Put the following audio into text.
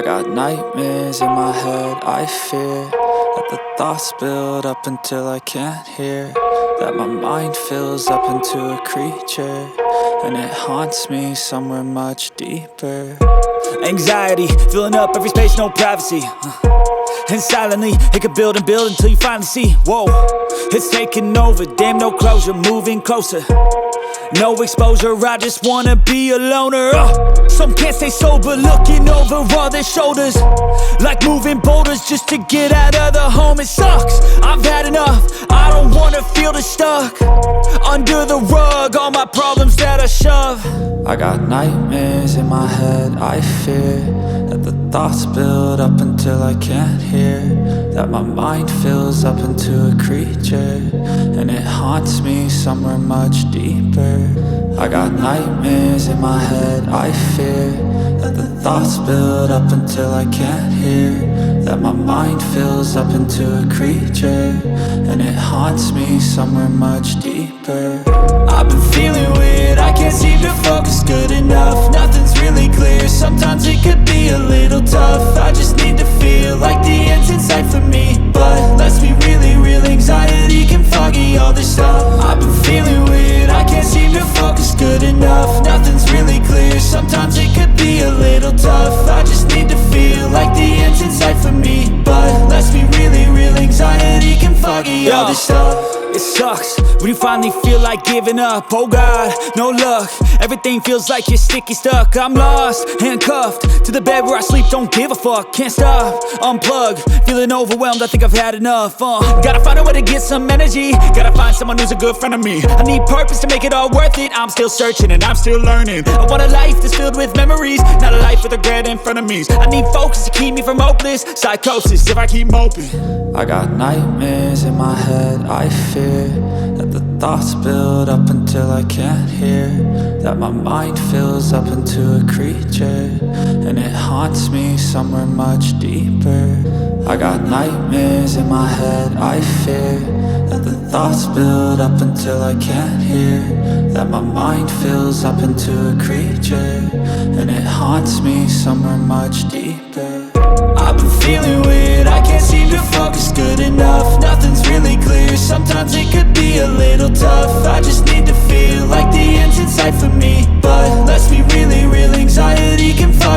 I got nightmares in my head, I fear that the thoughts build up until I can't hear, that my mind fills up into a creature, and it haunts me somewhere much deeper. Anxiety, filling up every space, no privacy. And silently, it could build and build until you finally see, whoa, it's taking over, damn no closure, moving closer. No exposure, I just wanna be a loner. Some can't stay sober, looking over all their shoulders, like moving boulders just to get out of the home. It sucks, I've had enough, I don't wanna feel the stuck under the rug, all my problems that I shove. I got nightmares in my head, I fear that the thoughts build up until I can't hear, that my mind fills up into a creature, and it haunts me somewhere much deeper. I got nightmares in my head, I fear that the thoughts build up until I can't hear, that my mind fills up into a creature, and it haunts me somewhere much deeper. I've been feeling weird, I can't seem to focus good enough, nothing's really clear, sometimes it could be a little tough. I just need to feel like the end's in sight for me, but let's be really real, anxiety can foggy all this stuff. I've been feeling weird, I can't seem to focus good enough, nothing's really clear, sometimes it could be a little tough. I just need to feel like the end's in sight for me, but let's be really real, anxiety can foggy all this stuff. It sucks when you finally feel like giving up. Oh God, no luck, everything feels like you're sticky stuck. I'm lost, handcuffed to the bed where I sleep, don't give a fuck. Can't stop, unplug, feeling overwhelmed, I think I've had enough. Gotta find a way to get some energy, gotta find someone who's a good friend of me. I need purpose to make it all worth it, I'm still searching and I'm still learning. I want a life that's filled with memories, not a life with regret in front of me. I need focus to keep me from hopeless psychosis if I keep moping. I got nightmares in my head, I fear that the thoughts build up until I can't hear, that my mind fills up into a creature, and it haunts me somewhere much deeper. I got nightmares in my head, I fear that the thoughts build up until I can't hear, that my mind fills up into a creature, and it haunts me somewhere much deeper. I've been feeling weird, I can't seem to focus good enough, nothing's really clear, sometimes it could be a little tough. I just need to feel like the end's in sight for me, but let's be really real, anxiety can fall